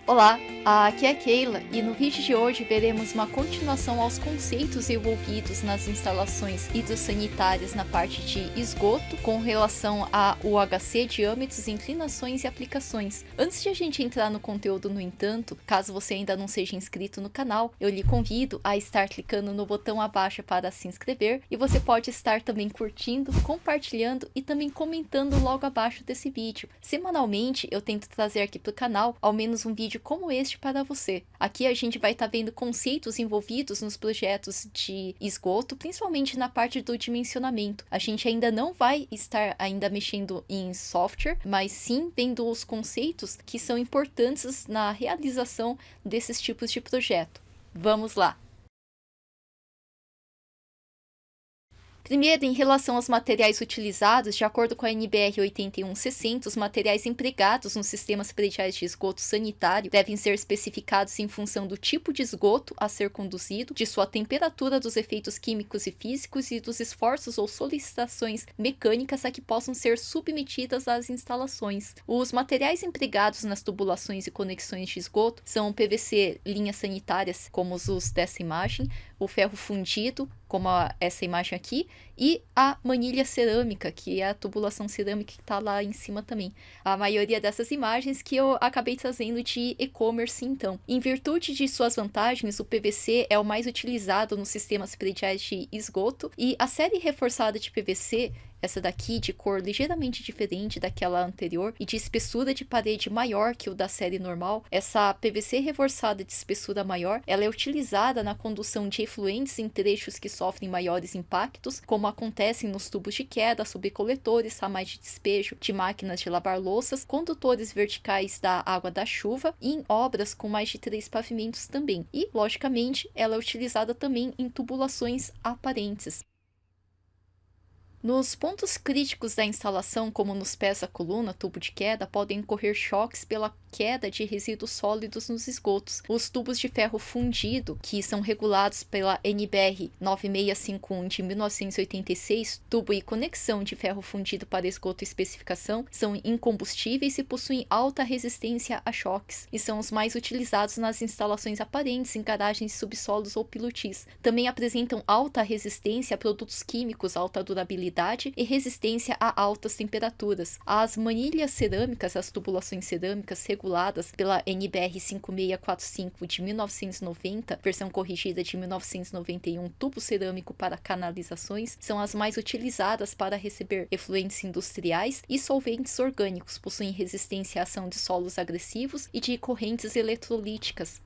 Olá, aqui é a Keila e no vídeo de hoje veremos uma continuação aos conceitos envolvidos nas instalações hidrossanitárias na parte de esgoto com relação a UHC, diâmetros, inclinações e aplicações. Antes de a gente entrar no conteúdo, no entanto, caso você ainda não seja inscrito no canal, eu lhe convido a estar clicando no botão abaixo para se inscrever e você pode estar também curtindo, compartilhando e também comentando logo abaixo desse vídeo. Semanalmente eu tento trazer aqui para o canal ao menos um vídeo como este para você. Aqui a gente vai estar vendo conceitos envolvidos nos projetos de esgoto, principalmente na parte do dimensionamento. A gente ainda não vai estar mexendo em software, mas sim vendo os conceitos que são importantes na realização desses tipos de projeto. Vamos lá! Primeiro, em relação aos materiais utilizados, de acordo com a NBR 8160, os materiais empregados nos sistemas prediais de esgoto sanitário devem ser especificados em função do tipo de esgoto a ser conduzido, de sua temperatura, dos efeitos químicos e físicos e dos esforços ou solicitações mecânicas a que possam ser submetidas as instalações. Os materiais empregados nas tubulações e conexões de esgoto são o PVC linhas sanitárias, como os dessa imagem, o ferro fundido, como essa imagem aqui, e a manilha cerâmica, que é a tubulação cerâmica que está lá em cima também. A maioria dessas imagens que eu acabei trazendo de e-commerce então. Em virtude de suas vantagens, o PVC é o mais utilizado nos sistemas prediais de esgoto, e a série reforçada de PVC, essa daqui de cor ligeiramente diferente daquela anterior e de espessura de parede maior que o da série normal, essa PVC reforçada de espessura maior, ela é utilizada na condução de efluentes em trechos que sofrem maiores impactos, como acontecem nos tubos de queda, subcoletores, ramais de despejo de máquinas de lavar louças, condutores verticais da água da chuva e em obras com mais de 3 pavimentos também. E, logicamente, ela é utilizada também em tubulações aparentes. Nos pontos críticos da instalação, como nos pés da coluna, tubo de queda, podem ocorrer choques pela queda de resíduos sólidos nos esgotos. Os tubos de ferro fundido, que são regulados pela NBR 9651 de 1986, tubo e conexão de ferro fundido para esgoto e especificação, são incombustíveis e possuem alta resistência a choques, e são os mais utilizados nas instalações aparentes em garagens, subsolos ou pilotis. Também apresentam alta resistência a produtos químicos, alta durabilidade e resistência a altas temperaturas. As manilhas cerâmicas, as tubulações cerâmicas reguladas pela NBR 5645 de 1990, versão corrigida de 1991, tubo cerâmico para canalizações, são as mais utilizadas para receber efluentes industriais e solventes orgânicos, possuem resistência à ação de solos agressivos e de correntes eletrolíticas.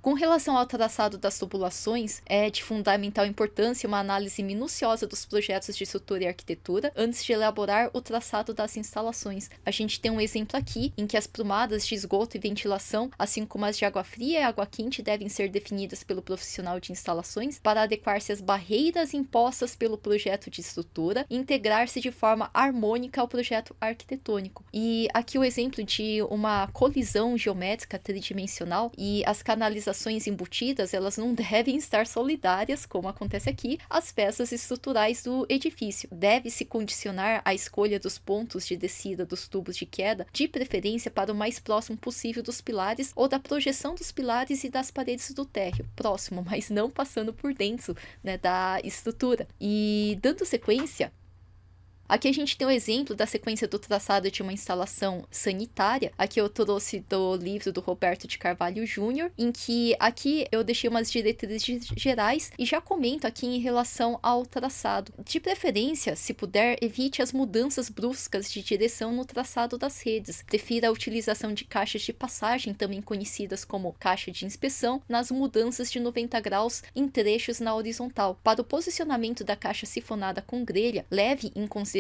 Com relação ao traçado das tubulações, é de fundamental importância uma análise minuciosa dos projetos de estrutura e arquitetura antes de elaborar o traçado das instalações. A gente tem um exemplo aqui em que as prumadas de esgoto e ventilação, assim como as de água fria e água quente, devem ser definidas pelo profissional de instalações para adequar-se às barreiras impostas pelo projeto de estrutura e integrar-se de forma harmônica ao projeto arquitetônico. E aqui o exemplo de uma colisão geométrica tridimensional, e as canalizações embutidas, elas não devem estar solidárias, como acontece aqui, às peças estruturais do edifício. Deve-se condicionar a escolha dos pontos de descida dos tubos de queda, de preferência para o mais próximo possível dos pilares ou da projeção dos pilares e das paredes do térreo. Próximo, mas não passando por dentro, né, da estrutura. E dando sequência, aqui a gente tem o exemplo da sequência do traçado de uma instalação sanitária. Aqui eu trouxe do livro do Roberto de Carvalho Júnior, em que aqui eu deixei umas diretrizes gerais e já comento aqui em relação ao traçado. De preferência, se puder, evite as mudanças bruscas de direção no traçado das redes. Prefira a utilização de caixas de passagem, também conhecidas como caixa de inspeção, nas mudanças de 90 graus em trechos na horizontal. Para o posicionamento da caixa sifonada com grelha, leve em consideração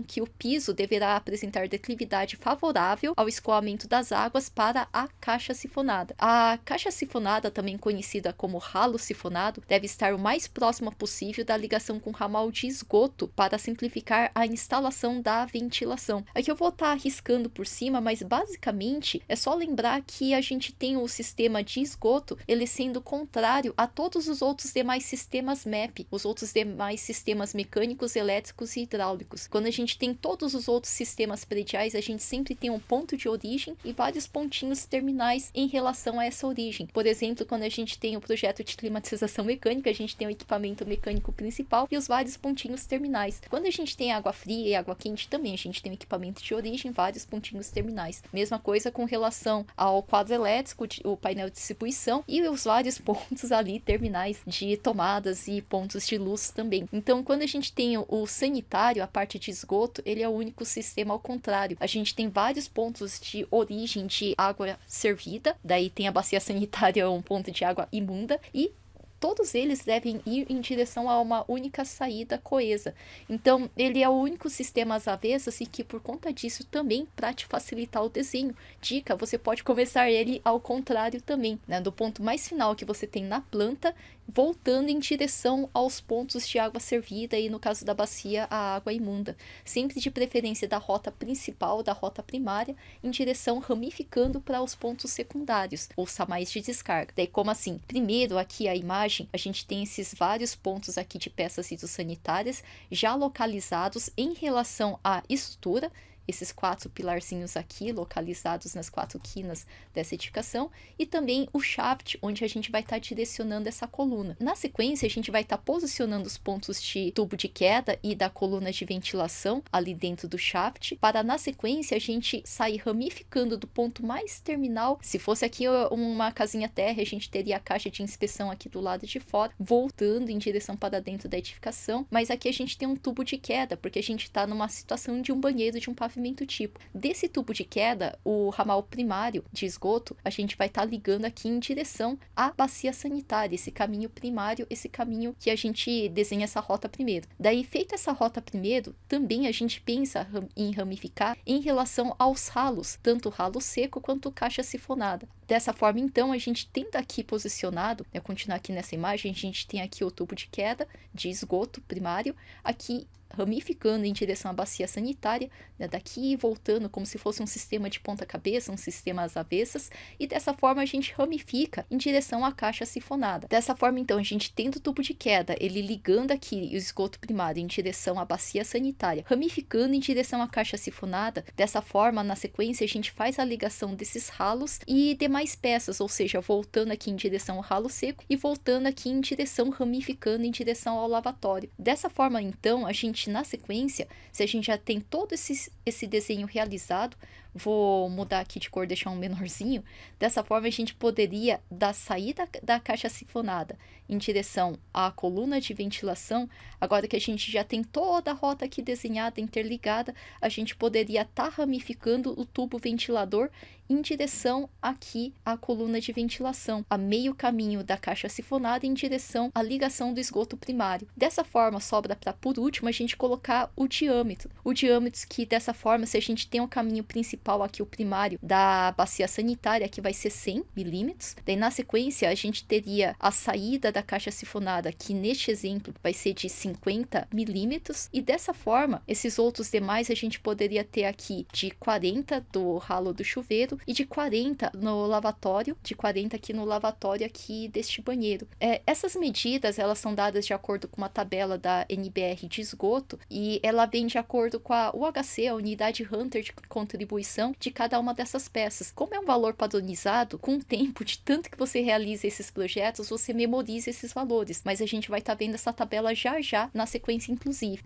que o piso deverá apresentar declividade favorável ao escoamento das águas para a caixa sifonada. A caixa sifonada, também conhecida como ralo sifonado, deve estar o mais próxima possível da ligação com o ramal de esgoto para simplificar a instalação da ventilação. Aqui eu vou estar arriscando por cima, mas basicamente é só lembrar que a gente tem o sistema de esgoto, ele sendo contrário a todos os outros demais sistemas MEP, os outros demais sistemas mecânicos, elétricos e hidráulicos. únicos. Quando a gente tem todos os outros sistemas prediais, a gente sempre tem um ponto de origem e vários pontinhos terminais em relação a essa origem. Por exemplo, quando a gente tem o projeto de climatização mecânica, a gente tem o equipamento mecânico principal e os vários pontinhos terminais. Quando a gente tem água fria e água quente também, a gente tem o equipamento de origem, vários pontinhos terminais. Mesma coisa com relação ao quadro elétrico, o painel de distribuição e os vários pontos ali terminais de tomadas e pontos de luz também. Então, quando a gente tem o sanitário, a parte de esgoto, ele é o único sistema ao contrário. A gente tem vários pontos de origem de água servida, daí tem a bacia sanitária, um ponto de água imunda, e todos eles devem ir em direção a uma única saída coesa. Então, ele é o único sistema às avessas e que, por conta disso, também, para te facilitar o desenho, dica, você pode começar ele ao contrário também, né? Do ponto mais final que você tem na planta, voltando em direção aos pontos de água servida e, no caso da bacia, a água imunda. Sempre de preferência da rota principal, da rota primária, em direção ramificando para os pontos secundários, ou samais de descarga. Daí, como assim? Primeiro, aqui a imagem, a gente tem esses vários pontos aqui de peças hidrossanitárias já localizados em relação à estrutura, esses 4 pilarzinhos aqui, localizados nas 4 quinas dessa edificação, e também o shaft, onde a gente vai estar direcionando essa coluna. Na sequência, a gente vai estar posicionando os pontos de tubo de queda e da coluna de ventilação ali dentro do shaft, para na sequência a gente sair ramificando do ponto mais terminal. Se fosse aqui uma casinha térrea, a gente teria a caixa de inspeção aqui do lado de fora, voltando em direção para dentro da edificação, mas aqui a gente tem um tubo de queda, porque a gente está numa situação de um banheiro, de um pavimento tipo. Desse tubo de queda, o ramal primário de esgoto, a gente vai estar ligando aqui em direção à bacia sanitária, esse caminho primário, esse caminho que a gente desenha essa rota primeiro. Daí, feita essa rota primeiro, também a gente pensa em ramificar em relação aos ralos, tanto o ralo seco quanto caixa sifonada. Dessa forma, então, a gente tendo aqui posicionado, né, continuar aqui nessa imagem, a gente tem aqui o tubo de queda de esgoto primário, aqui ramificando em direção à bacia sanitária, né, daqui voltando como se fosse um sistema de ponta-cabeça, um sistema às avessas, e dessa forma a gente ramifica em direção à caixa sifonada. Dessa forma, então, a gente tendo o tubo de queda, ele ligando aqui o esgoto primário em direção à bacia sanitária, ramificando em direção à caixa sifonada, dessa forma, na sequência, a gente faz a ligação desses ralos e demais peças, ou seja, voltando aqui em direção ao ralo seco e voltando aqui em direção, ramificando em direção ao lavatório. Dessa forma, então, a gente na sequência, se a gente já tem todo esse desenho realizado, vou mudar aqui de cor, deixar um menorzinho, dessa forma a gente poderia, da saída da caixa sifonada em direção à coluna de ventilação, agora que a gente já tem toda a rota aqui desenhada, interligada, a gente poderia estar ramificando o tubo ventilador em direção aqui à coluna de ventilação, a meio caminho da caixa sifonada em direção à ligação do esgoto primário. Dessa forma, sobra para, por último, a gente colocar o diâmetro. O diâmetro que, dessa forma, se a gente tem o caminho principal aqui, o primário, da bacia sanitária, que vai ser 100 milímetros, daí na sequência a gente teria a saída da caixa sifonada, que neste exemplo vai ser de 50 milímetros, e dessa forma, esses outros demais a gente poderia ter aqui de 40 do ralo do chuveiro, e de 40 no lavatório, de 40 aqui no lavatório aqui deste banheiro. Essas medidas, elas são dadas de acordo com uma tabela da NBR de esgoto, e ela vem de acordo com a UHC, a unidade Hunter de contribuição de cada uma dessas peças. Como é um valor padronizado, com o tempo de tanto que você realiza esses projetos, você memoriza esses valores, mas a gente vai estar vendo essa tabela já já na sequência inclusive.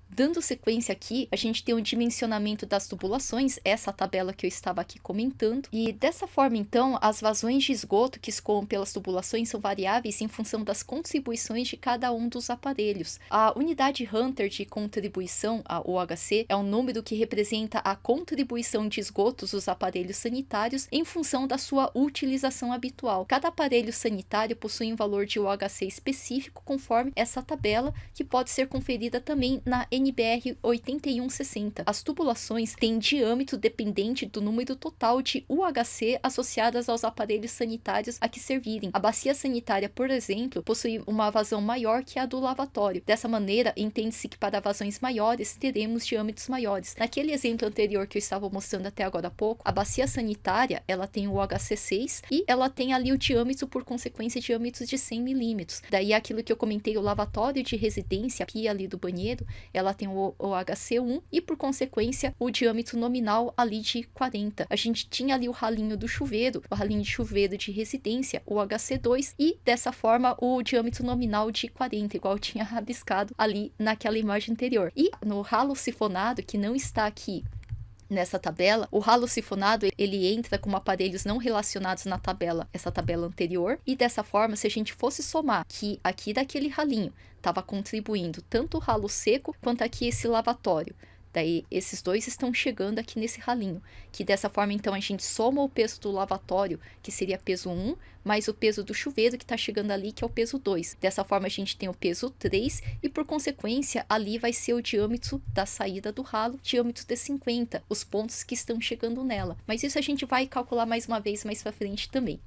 Dando sequência aqui, a gente tem o dimensionamento das tubulações, essa tabela que eu estava aqui comentando, e dessa forma, então, as vazões de esgoto que escoam pelas tubulações são variáveis em função das contribuições de cada um dos aparelhos. A unidade Hunter de contribuição, a UHC, é um número que representa a contribuição de esgotos dos aparelhos sanitários em função da sua utilização habitual. Cada aparelho sanitário possui um valor de UHC específico conforme essa tabela, que pode ser conferida também na NBR 8160. As tubulações têm diâmetro dependente do número total de UHC associadas aos aparelhos sanitários a que servirem. A bacia sanitária, por exemplo, possui uma vazão maior que a do lavatório. Dessa maneira, entende-se que para vazões maiores teremos diâmetros maiores. Naquele exemplo anterior que eu estava mostrando até agora há pouco, a bacia sanitária, ela tem o UHC 6 e ela tem ali o diâmetro, por consequência, diâmetros de 100 milímetros. Daí aquilo que eu comentei, o lavatório de residência, a pia ali do banheiro, ela ela tem o HC1 e, por consequência, o diâmetro nominal ali de 40. A gente tinha ali o ralinho do chuveiro, o ralinho de chuveiro de residência, o HC2, e dessa forma o diâmetro nominal de 40, igual eu tinha rabiscado ali naquela imagem anterior. E no ralo sifonado, que não está aqui nessa tabela, o ralo sifonado ele entra com aparelhos não relacionados na tabela, essa tabela anterior, e dessa forma, se a gente fosse somar que aqui daquele ralinho estava contribuindo tanto o ralo seco quanto aqui esse lavatório, daí esses dois estão chegando aqui nesse ralinho, que dessa forma então a gente soma o peso do lavatório, que seria peso 1, mais o peso do chuveiro que está chegando ali, que é o peso 2. Dessa forma a gente tem o peso 3 e por consequência ali vai ser o diâmetro da saída do ralo, diâmetro de 50, os pontos que estão chegando nela. Mas isso a gente vai calcular mais uma vez mais para frente também.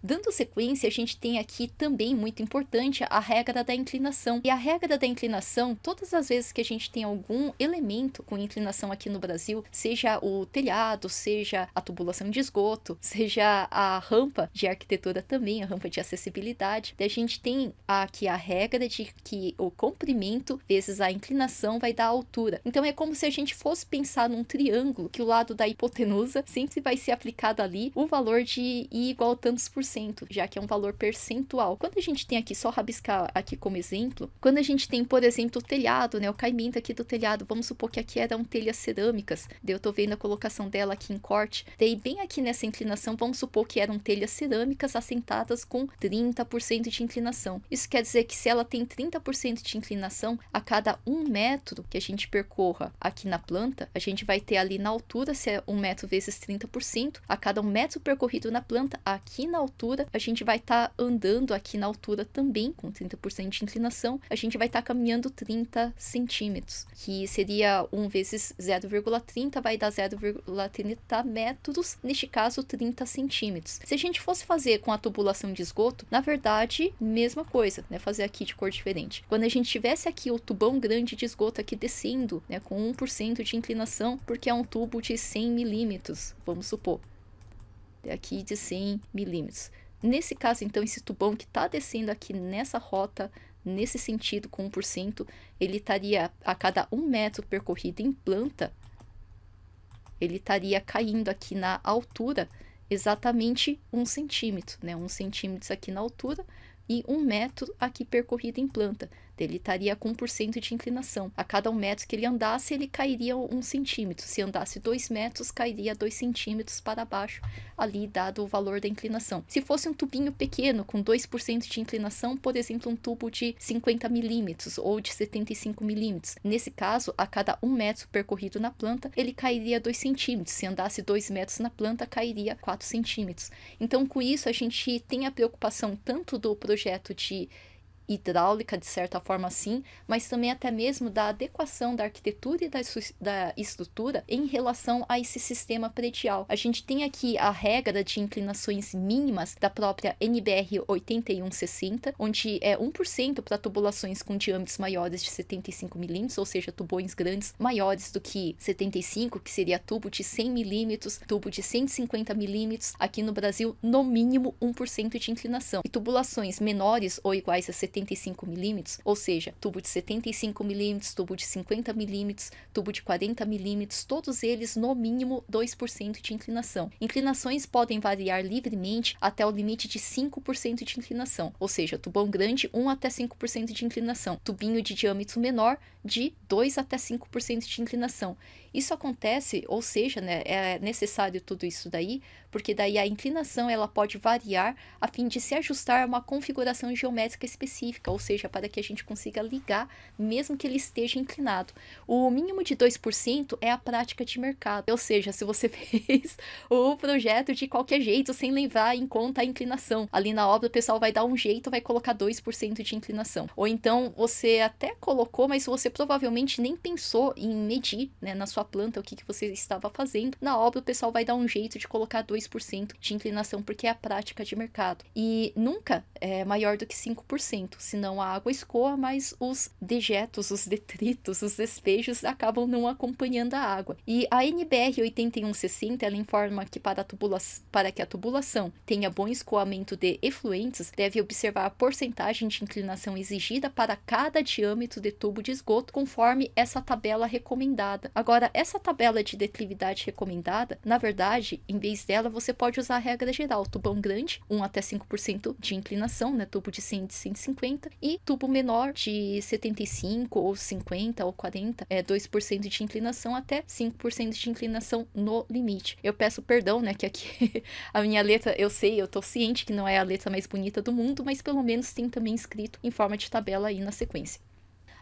Dando sequência, a gente tem aqui também, muito importante, a regra da inclinação. E a regra da inclinação, todas as vezes que a gente tem algum elemento com inclinação aqui no Brasil, seja o telhado, seja a tubulação de esgoto, seja a rampa de arquitetura também, a rampa de acessibilidade, a gente tem aqui a regra de que o comprimento vezes a inclinação vai dar a altura. Então é como se a gente fosse pensar num triângulo, que o lado da hipotenusa sempre vai ser aplicado ali o valor de I igual a tantos por cento, já que é um valor percentual. Quando a gente tem aqui, só rabiscar aqui como exemplo, quando a gente tem, por exemplo, o telhado, né, o caimento aqui do telhado, vamos supor que aqui eram telhas cerâmicas, daí eu tô vendo a colocação dela aqui em corte, daí bem aqui nessa inclinação, vamos supor que eram telhas cerâmicas assentadas com 30% de inclinação. Isso quer dizer que se ela tem 30% de inclinação, a cada 1 metro que a gente percorra aqui na planta, a gente vai ter ali na altura, se é 1 metro vezes 30%, a cada 1 metro percorrido na planta, aqui na altura, a gente vai estar andando aqui na altura também, com 30% de inclinação, a gente vai estar caminhando 30 centímetros, que seria 1 vezes 0,30, vai dar 0,30 metros, neste caso 30 centímetros. Se a gente fosse fazer com a tubulação de esgoto, na verdade, mesma coisa, né, fazer aqui de cor diferente. Quando a gente tivesse aqui o tubão grande de esgoto aqui descendo, né, com 1% de inclinação, porque é um tubo de 100 milímetros, vamos supor, aqui de 100 milímetros. Nesse caso, então, esse tubão que está descendo aqui nessa rota, nesse sentido com 1%, ele estaria a cada 1 metro percorrido em planta, ele estaria caindo aqui na altura exatamente 1 centímetro, né? 1 centímetro aqui na altura e 1 metro aqui percorrido em planta. Ele estaria com 1% de inclinação. A cada 1 metro que ele andasse, ele cairia 1 centímetro. Se andasse 2 metros, cairia 2 centímetros para baixo, ali dado o valor da inclinação. Se fosse um tubinho pequeno, com 2% de inclinação, por exemplo, um tubo de 50 milímetros ou de 75 milímetros, nesse caso, a cada 1 metro percorrido na planta, ele cairia 2 centímetros. Se andasse 2 metros na planta, cairia 4 centímetros. Então, com isso, a gente tem a preocupação tanto do projeto de hidráulica, de certa forma sim, mas também até mesmo da adequação da arquitetura e da estrutura em relação a esse sistema predial. A gente tem aqui a regra de inclinações mínimas da própria NBR 8160, onde é 1% para tubulações com diâmetros maiores de 75 milímetros, ou seja, tubões grandes maiores do que 75, que seria tubo de 100 milímetros, tubo de 150 milímetros, aqui no Brasil, no mínimo 1% de inclinação. E tubulações menores ou iguais a 75 milímetros, ou seja, tubo de 75 milímetros, tubo de 50 milímetros, tubo de 40 milímetros, todos eles no mínimo 2% de inclinação. Inclinações podem variar livremente até o limite de 5% de inclinação, ou seja, tubão grande 1 até 5% de inclinação, tubinho de diâmetro menor de 2 até 5% de inclinação. Isso acontece, ou seja, né, é necessário tudo isso daí, porque daí a inclinação ela pode variar a fim de se ajustar a uma configuração geométrica específica, ou seja, para que a gente consiga ligar mesmo que ele esteja inclinado. O mínimo de 2% é a prática de mercado, ou seja, se você fez o projeto de qualquer jeito, sem levar em conta a inclinação, ali na obra o pessoal vai dar um jeito, vai colocar 2% de inclinação. Ou então você até colocou, mas você provavelmente nem pensou em medir, né, na sua planta o que você estava fazendo. Na obra o pessoal vai dar um jeito de colocar 2% 2% de inclinação, porque é a prática de mercado. E nunca é maior do que 5%, senão a água escoa, mas os dejetos, os detritos, os despejos acabam não acompanhando a água. E a NBR 8160, ela informa que para que a tubulação tenha bom escoamento de efluentes, deve observar a porcentagem de inclinação exigida para cada diâmetro de tubo de esgoto, conforme essa tabela recomendada. Agora, essa tabela de declividade recomendada, na verdade, em vez dela, você pode usar a regra geral: tubão grande, 1 até 5% de inclinação, né, tubo de 100 de 150, e tubo menor de 75 ou 50 ou 40, 2% de inclinação até 5% de inclinação no limite. Eu peço perdão, né, que aqui a minha letra, eu tô ciente que não é a letra mais bonita do mundo, mas pelo menos tem também escrito em forma de tabela aí na sequência.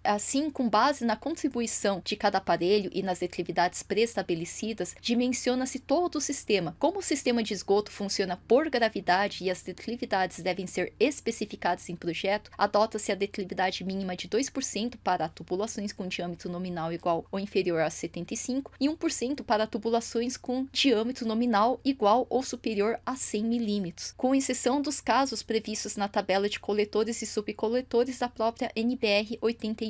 Assim, com base na contribuição de cada aparelho e nas declividades pré-estabelecidas, dimensiona-se todo o sistema. Como o sistema de esgoto funciona por gravidade e as declividades devem ser especificadas em projeto, adota-se a declividade mínima de 2% para tubulações com diâmetro nominal igual ou inferior a 75 e 1% para tubulações com diâmetro nominal igual ou superior a 100 milímetros, com exceção dos casos previstos na tabela de coletores e subcoletores da própria NBR 8160.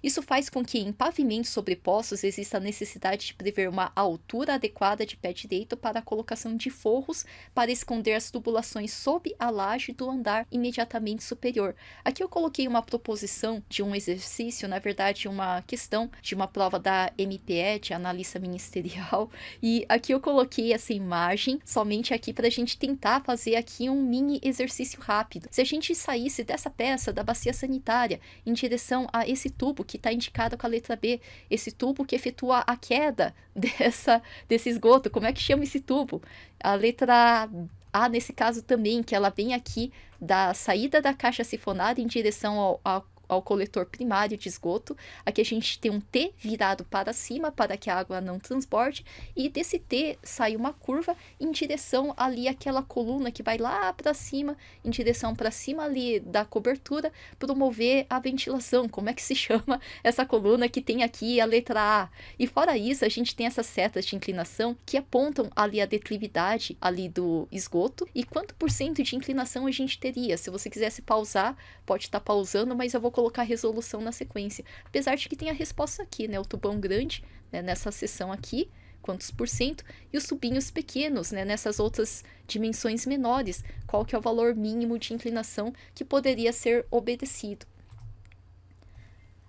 Isso faz com que em pavimentos sobrepostos exista a necessidade de prever uma altura adequada de pé direito para a colocação de forros para esconder as tubulações sob a laje do andar imediatamente superior. Aqui eu coloquei uma proposição de um exercício, na verdade uma questão de uma prova da MPE, de analista ministerial, e aqui eu coloquei essa imagem somente aqui para a gente tentar fazer aqui um mini exercício rápido. Se a gente saísse dessa peça da bacia sanitária em direção a esse tubo que está indicado com a letra B, esse tubo que efetua a queda desse esgoto, como é que chama esse tubo? A letra A, nesse caso também, que ela vem aqui da saída da caixa sifonada em direção ao coletor primário de esgoto. Aqui a gente tem um T virado para cima para que a água não transborde, e desse T sai uma curva em direção ali àquela coluna que vai lá para cima, em direção para cima ali da cobertura, promover a ventilação. Como é que se chama essa coluna que tem aqui a letra A? E fora isso, a gente tem essas setas de inclinação que apontam ali a declividade ali do esgoto e quanto por cento de inclinação a gente teria. Se você quisesse pausar, pode estar pausando, mas eu vou colocar a resolução na sequência. Apesar de que tem a resposta aqui, né? O tubão grande, né, nessa seção aqui, quantos por cento, e os tubinhos pequenos, né, nessas outras dimensões menores, qual que é o valor mínimo de inclinação que poderia ser obedecido.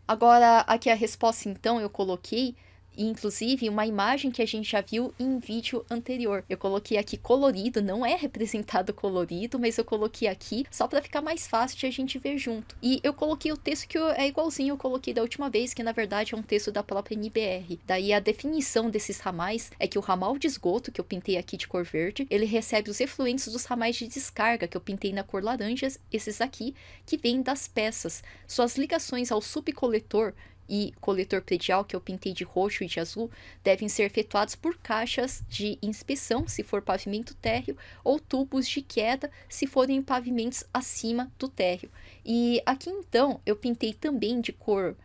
Agora, aqui a resposta, então, eu coloquei inclusive uma imagem que a gente já viu em vídeo anterior. Eu coloquei aqui colorido, não é representado colorido, mas eu coloquei aqui só para ficar mais fácil de a gente ver junto. E eu coloquei o texto que é igualzinho eu coloquei da última vez, que na verdade é um texto da própria NBR. Daí a definição desses ramais é que o ramal de esgoto, que eu pintei aqui de cor verde, ele recebe os efluentes dos ramais de descarga, que eu pintei na cor laranja, esses aqui, que vêm das peças. Suas ligações ao subcoletor e coletor predial, que eu pintei de roxo e de azul, devem ser efetuados por caixas de inspeção, se for pavimento térreo, ou tubos de queda, se forem pavimentos acima do térreo. E aqui então, eu pintei também de cor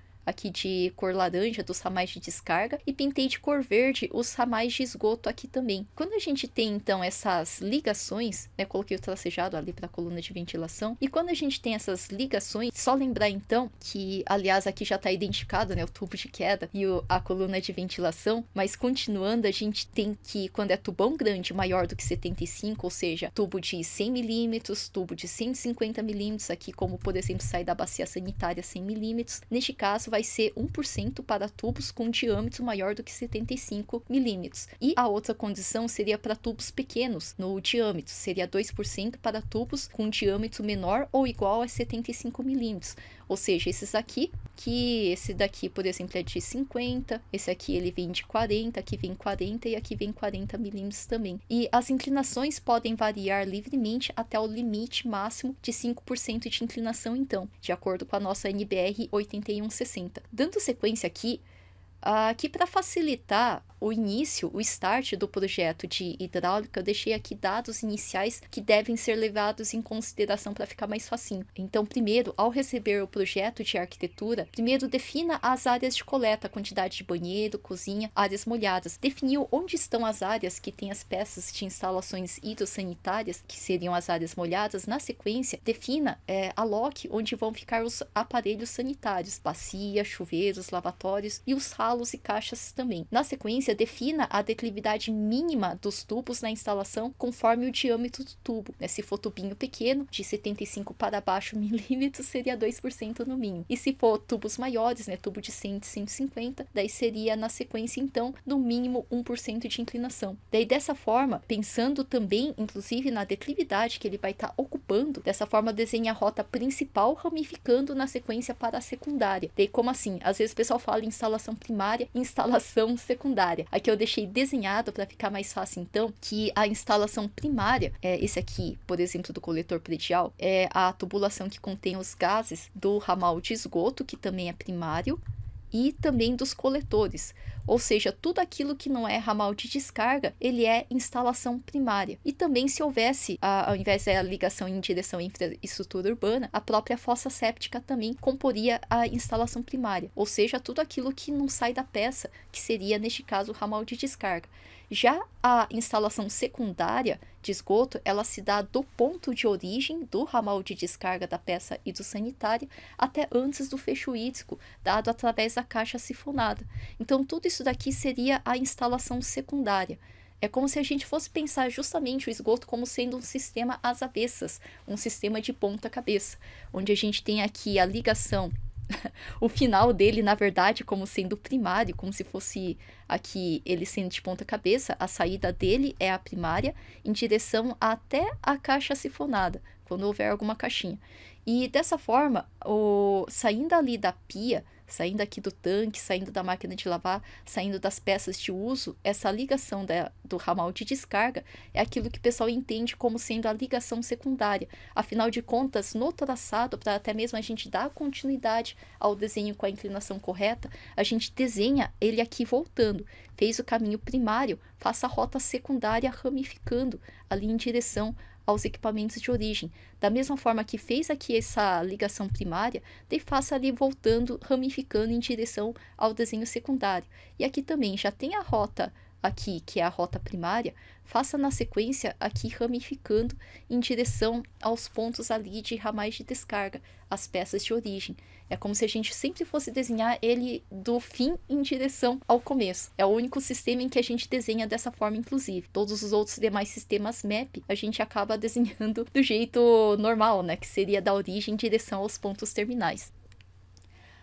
laranja dos ramais de descarga e pintei de cor verde os ramais de esgoto aqui também. Quando a gente tem então essas ligações, né, coloquei o tracejado ali para a coluna de ventilação, e quando a gente tem essas ligações, só lembrar então que, aliás, aqui já está identificado, né, o tubo de queda e a coluna de ventilação, mas continuando, a gente tem que, quando é tubão grande maior do que 75, ou seja, tubo de 100 milímetros, tubo de 150 milímetros, aqui como por exemplo sai da bacia sanitária 100 milímetros, neste caso vai ser 1% para tubos com diâmetro maior do que 75 milímetros. E a outra condição seria para tubos pequenos no diâmetro, seria 2% para tubos com diâmetro menor ou igual a 75 milímetros. Ou seja, esses aqui, que esse daqui, por exemplo, é de 50, esse aqui ele vem de 40, aqui vem 40 e aqui vem 40 milímetros também. E as inclinações podem variar livremente até o limite máximo de 5% de inclinação, então, de acordo com a nossa NBR 8160. Dando sequência aqui, Aqui para facilitar o início, o start do projeto de hidráulica, eu deixei aqui dados iniciais que devem ser levados em consideração para ficar mais facinho. Então, primeiro, ao receber o projeto de arquitetura, primeiro defina as áreas de coleta, a quantidade de banheiro, cozinha, áreas molhadas. Definiu onde estão as áreas que têm as peças de instalações hidrossanitárias, que seriam as áreas molhadas. Na sequência, defina, aloque onde vão ficar os aparelhos sanitários, bacia, chuveiros, lavatórios e os ralos e caixas também. Na sequência, defina a declividade mínima dos tubos na instalação conforme o diâmetro do tubo. Se for tubinho pequeno, de 75 para baixo milímetros, seria 2% no mínimo. E se for tubos maiores, tubo de 100 e 150, daí seria na sequência, então, no mínimo 1% de inclinação. Daí, dessa forma, pensando também, inclusive, na declividade que ele vai estar ocupando, dessa forma, desenha a rota principal ramificando na sequência para a secundária. Daí, como assim? Às vezes o pessoal fala instalação primária, instalação secundária. Aqui eu deixei desenhado para ficar mais fácil, então, que a instalação primária, esse aqui, por exemplo, do coletor predial, é a tubulação que contém os gases do ramal de esgoto, que também é primário, e também dos coletores. Ou seja, tudo aquilo que não é ramal de descarga, ele é instalação primária. E também se houvesse, ao invés da ligação em direção à infraestrutura urbana, a própria fossa séptica também comporia a instalação primária. Ou seja, tudo aquilo que não sai da peça, que seria, neste caso, o ramal de descarga. Já a instalação secundária de esgoto, ela se dá do ponto de origem do ramal de descarga da peça hidrossanitária até antes do fecho hídrico, dado através da caixa sifonada. Então, tudo isso daqui seria a instalação secundária. É como se a gente fosse pensar justamente o esgoto como sendo um sistema às avessas, um sistema de ponta cabeça, onde a gente tem aqui a ligação, o final dele, na verdade, como sendo primário, como se fosse aqui ele sendo de ponta cabeça, a saída dele é a primária, em direção até a caixa sifonada, quando houver alguma caixinha. E dessa forma, saindo ali da pia, saindo aqui do tanque, saindo da máquina de lavar, saindo das peças de uso, essa ligação do ramal de descarga é aquilo que o pessoal entende como sendo a ligação secundária. Afinal de contas, no traçado, para até mesmo a gente dar continuidade ao desenho com a inclinação correta, a gente desenha ele aqui voltando. Fez o caminho primário, faça a rota secundária ramificando ali em direção aos equipamentos de origem. Da mesma forma que fez aqui essa ligação primária, daí faça ali voltando, ramificando em direção ao desenho secundário. E aqui também já tem a rota aqui, que é a rota primária, faça na sequência aqui ramificando em direção aos pontos ali de ramais de descarga, as peças de origem. É como se a gente sempre fosse desenhar ele do fim em direção ao começo. É o único sistema em que a gente desenha dessa forma, inclusive. Todos os outros demais sistemas MAP, a gente acaba desenhando do jeito normal, que seria da origem em direção aos pontos terminais.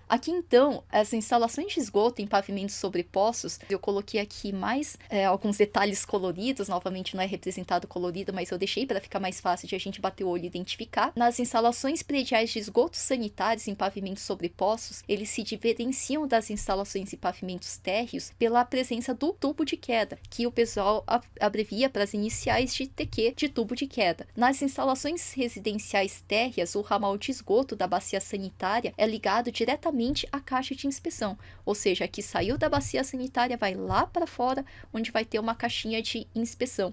Aqui, então, as instalações de esgoto em pavimentos sobrepostos, eu coloquei aqui mais alguns detalhes coloridos, novamente não é representado colorido, mas eu deixei para ficar mais fácil de a gente bater o olho e identificar. Nas instalações prediais de esgotos sanitários em pavimentos sobrepostos, eles se diferenciam das instalações em pavimentos térreos pela presença do tubo de queda, que o pessoal abrevia para as iniciais de TQ, de tubo de queda. Nas instalações residenciais térreas, o ramal de esgoto da bacia sanitária é ligado diretamente a caixa de inspeção, ou seja, que saiu da bacia sanitária vai lá para fora, onde vai ter uma caixinha de inspeção.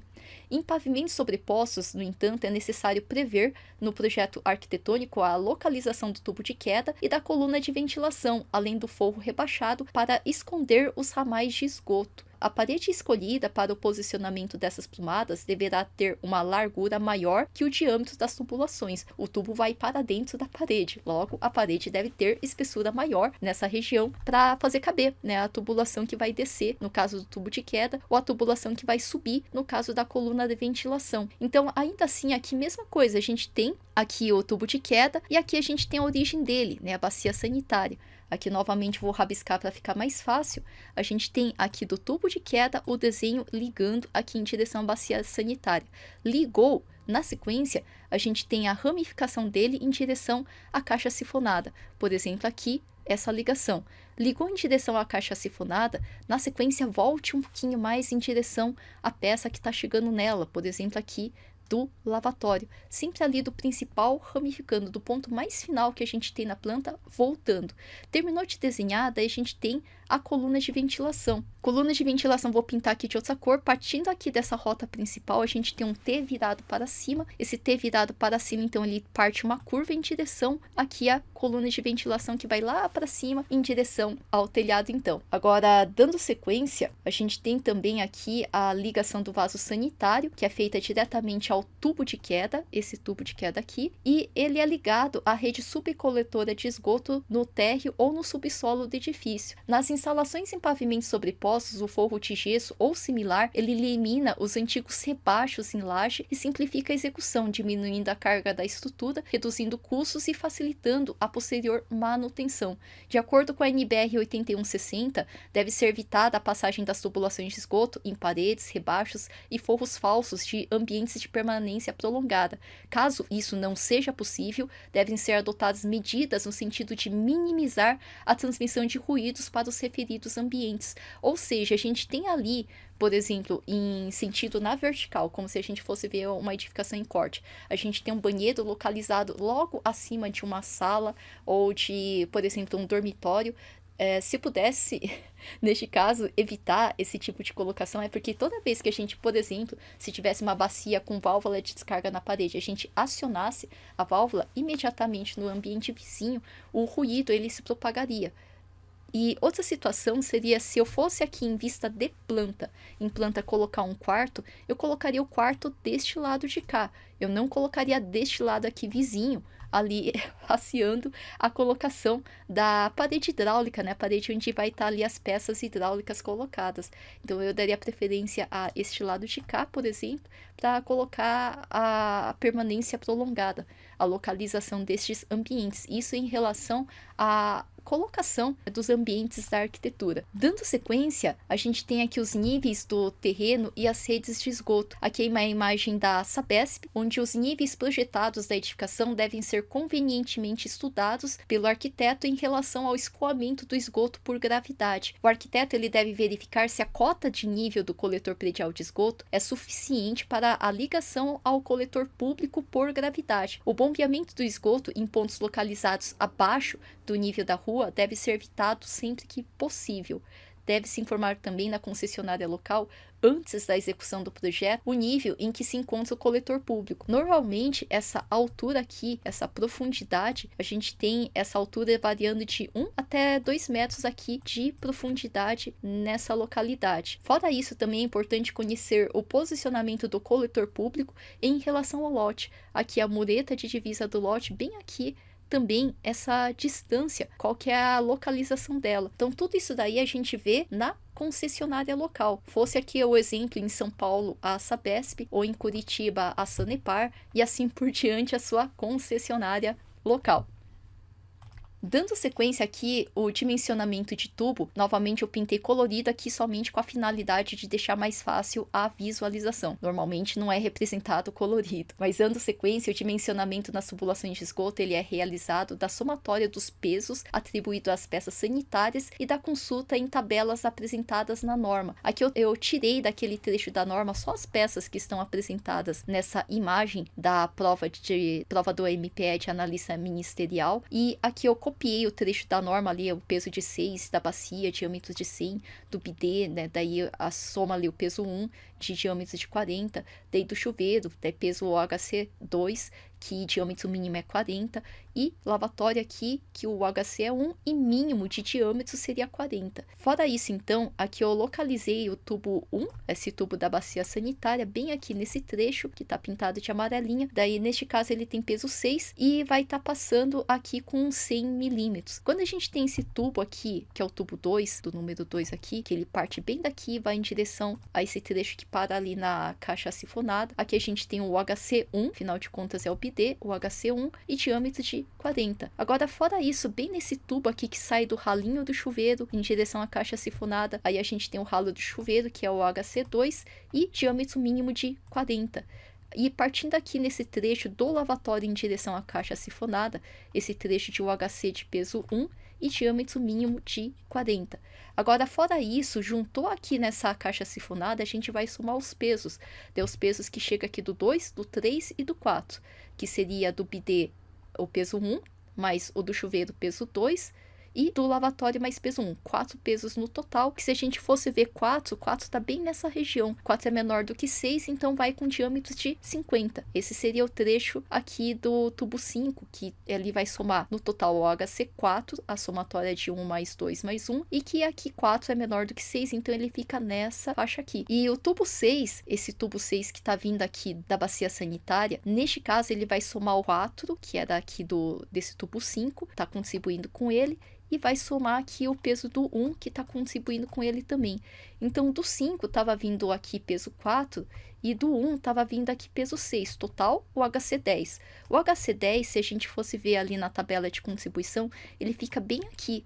Em pavimentos sobrepostos, no entanto, é necessário prever no projeto arquitetônico a localização do tubo de queda e da coluna de ventilação, além do forro rebaixado para esconder os ramais de esgoto. A parede escolhida para o posicionamento dessas plumadas deverá ter uma largura maior que o diâmetro das tubulações. O tubo vai para dentro da parede, logo a parede deve ter espessura maior nessa região para fazer caber a tubulação que vai descer, no caso do tubo de queda, ou a tubulação que vai subir, no caso da coluna de ventilação. Então, ainda assim, aqui mesma coisa, a gente tem aqui o tubo de queda e aqui a gente tem a origem dele, a bacia sanitária. Aqui novamente vou rabiscar para ficar mais fácil. A gente tem aqui do tubo de queda o desenho ligando aqui em direção à bacia sanitária. Ligou, na sequência, a gente tem a ramificação dele em direção à caixa sifonada. Por exemplo, aqui, essa ligação. Ligou em direção à caixa sifonada, na sequência volte um pouquinho mais em direção à peça que está chegando nela. Por exemplo, aqui, do lavatório, sempre ali do principal, ramificando do ponto mais final que a gente tem na planta, voltando. Terminou de desenhar, daí a gente tem a coluna de ventilação. Coluna de ventilação, vou pintar aqui de outra cor. Partindo aqui dessa rota principal, a gente tem um T virado para cima. Esse T virado para cima, então, ele parte uma curva em direção aqui à coluna de ventilação, que vai lá para cima, em direção ao telhado, então. Agora, dando sequência, a gente tem também aqui a ligação do vaso sanitário, que é feita diretamente ao tubo de queda, esse tubo de queda aqui, e ele é ligado à rede subcoletora de esgoto no térreo ou no subsolo do edifício. Nas instalações em pavimentos sobrepostos, o forro de gesso ou similar, ele elimina os antigos rebachos em laje e simplifica a execução, diminuindo a carga da estrutura, reduzindo custos e facilitando a posterior manutenção. De acordo com a NBR 8160, deve ser evitada a passagem das tubulações de esgoto em paredes, rebachos e forros falsos de ambientes de permanência prolongada. Caso isso não seja possível, devem ser adotadas medidas no sentido de minimizar a transmissão de ruídos para os referidos ambientes. Ou seja, a gente tem ali, por exemplo, em sentido na vertical, como se a gente fosse ver uma edificação em corte, a gente tem um banheiro localizado logo acima de uma sala ou de, por exemplo, um dormitório. Se pudesse, neste caso, evitar esse tipo de colocação, é porque toda vez que a gente, por exemplo, se tivesse uma bacia com válvula de descarga na parede, a gente acionasse a válvula imediatamente no ambiente vizinho, o ruído ele se propagaria. E outra situação seria se eu fosse aqui em vista de planta, em planta colocar um quarto, eu colocaria o quarto deste lado de cá. Eu não colocaria deste lado aqui vizinho, ali passeando a colocação da parede hidráulica, né? A parede onde vai estar ali as peças hidráulicas colocadas. Então eu daria preferência a este lado de cá, por exemplo, para colocar a permanência prolongada, a localização destes ambientes. Isso em relação à colocação dos ambientes da arquitetura. Dando sequência, a gente tem aqui os níveis do terreno e as redes de esgoto. Aqui é uma imagem da Sabesp, onde os níveis projetados da edificação devem ser convenientemente estudados pelo arquiteto em relação ao escoamento do esgoto por gravidade. O arquiteto ele deve verificar se a cota de nível do coletor predial de esgoto é suficiente para a ligação ao coletor público por gravidade. O bombeamento do esgoto em pontos localizados abaixo do nível da rua deve ser evitado sempre que possível. Deve-se informar também na concessionária local, antes da execução do projeto, o nível em que se encontra o coletor público. Normalmente, essa altura aqui, essa profundidade, a gente tem essa altura variando de 1 até 2 metros aqui de profundidade nessa localidade. Fora isso, também é importante conhecer o posicionamento do coletor público em relação ao lote. Aqui a mureta de divisa do lote, bem aqui, também essa distância, qual que é a localização dela. Então, tudo isso daí a gente vê na concessionária local. Fosse aqui o exemplo em São Paulo, a Sabesp, ou em Curitiba, a Sanepar, e assim por diante a sua concessionária local. Dando sequência aqui, o dimensionamento de tubo, novamente eu pintei colorido aqui somente com a finalidade de deixar mais fácil a visualização. Normalmente não é representado colorido, mas dando sequência, o dimensionamento nas tubulações de esgoto ele é realizado da somatória dos pesos atribuídos às peças sanitárias e da consulta em tabelas apresentadas na norma. Aqui eu tirei daquele trecho da norma só as peças que estão apresentadas nessa imagem da prova do MPE de analista ministerial, e aqui eu copiei o trecho da norma ali, o peso de 6 da bacia, diâmetro de 100 do bidê, né? Daí a soma ali o peso 1 de diâmetro de 40, daí do chuveiro, daí peso OHC2, que diâmetro mínimo é 40, e lavatório aqui, que o HC é 1 e mínimo de diâmetro seria 40. Fora isso, então, aqui eu localizei o tubo 1, esse tubo da bacia sanitária, bem aqui nesse trecho, que está pintado de amarelinha. Daí, neste caso, ele tem peso 6 e vai estar passando aqui com 100 milímetros. Quando a gente tem esse tubo aqui, que é o tubo 2, do número 2 aqui, que ele parte bem daqui e vai em direção a esse trecho que para ali na caixa sifonada. Aqui a gente tem o HC1, afinal de contas é o bidê, o HC1, e diâmetro de 40. Agora, fora isso, bem nesse tubo aqui que sai do ralinho do chuveiro em direção à caixa sifonada, aí a gente tem o ralo do chuveiro, que é o HC2, e diâmetro mínimo de 40. E partindo aqui nesse trecho do lavatório em direção à caixa sifonada, esse trecho de UHC de peso 1, e diâmetro mínimo de 40. Agora, fora isso, juntou aqui nessa caixa sifonada, a gente vai somar os pesos. Tem os pesos que chega aqui do 2, do 3 e do 4, que seria do bidê o peso 1, mais o do chuveiro peso 2, e do lavatório mais peso 1, 4 pesos no total, que se a gente fosse ver 4 está bem nessa região, 4 é menor do que 6, então vai com diâmetro de 50. Esse seria o trecho aqui do tubo 5, que ele vai somar no total o HC4, a somatória de 1 mais 2 mais 1, e que aqui 4 é menor do que 6, então ele fica nessa faixa aqui. E o tubo 6, esse tubo 6 que tá vindo aqui da bacia sanitária, neste caso ele vai somar o 4, que é daqui desse tubo 5, tá contribuindo com ele, e vai somar aqui o peso do 1, que está contribuindo com ele também. Então, do 5 estava vindo aqui peso 4, e do 1 estava vindo aqui peso 6. Total, o HC10. O HC10, se a gente fosse ver ali na tabela de contribuição, ele fica bem aqui.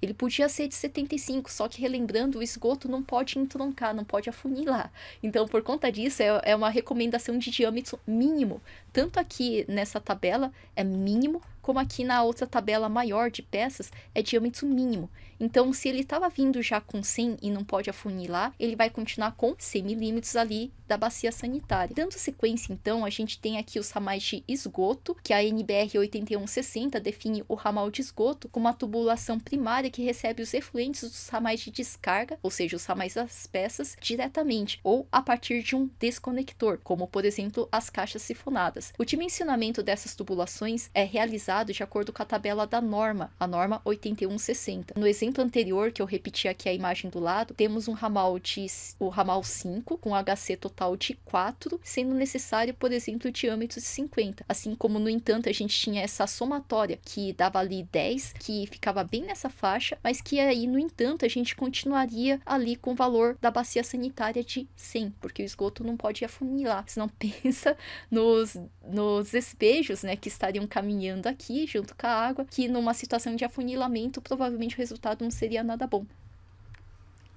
Ele podia ser de 75, só que relembrando, o esgoto não pode entroncar, não pode afunilar. Então, por conta disso, é uma recomendação de diâmetro mínimo. Tanto aqui nessa tabela é mínimo, como aqui na outra tabela maior de peças é diâmetro mínimo. Então, se ele estava vindo já com 100 e não pode afunilar, ele vai continuar com 100 milímetros ali da bacia sanitária. Dando sequência, então, a gente tem aqui os ramais de esgoto, que a NBR 8160 define o ramal de esgoto como uma tubulação primária que recebe os efluentes dos ramais de descarga, ou seja, os ramais das peças, diretamente, ou a partir de um desconector, como, por exemplo, as caixas sifonadas. O dimensionamento dessas tubulações é realizado de acordo com a tabela da norma, a norma 8160. No exemplo anterior, que eu repeti aqui a imagem do lado, temos o ramal 5, com HC total de 4, sendo necessário, por exemplo, o diâmetro de 50. Assim como, no entanto, a gente tinha essa somatória, que dava ali 10, que ficava bem nessa faixa, mas que aí, no entanto, a gente continuaria ali com o valor da bacia sanitária de 100, porque o esgoto não pode afunilar. Você não pensa nos espejos, né, que estariam caminhando aqui junto com a água, que numa situação de afunilamento provavelmente o resultado não seria nada bom.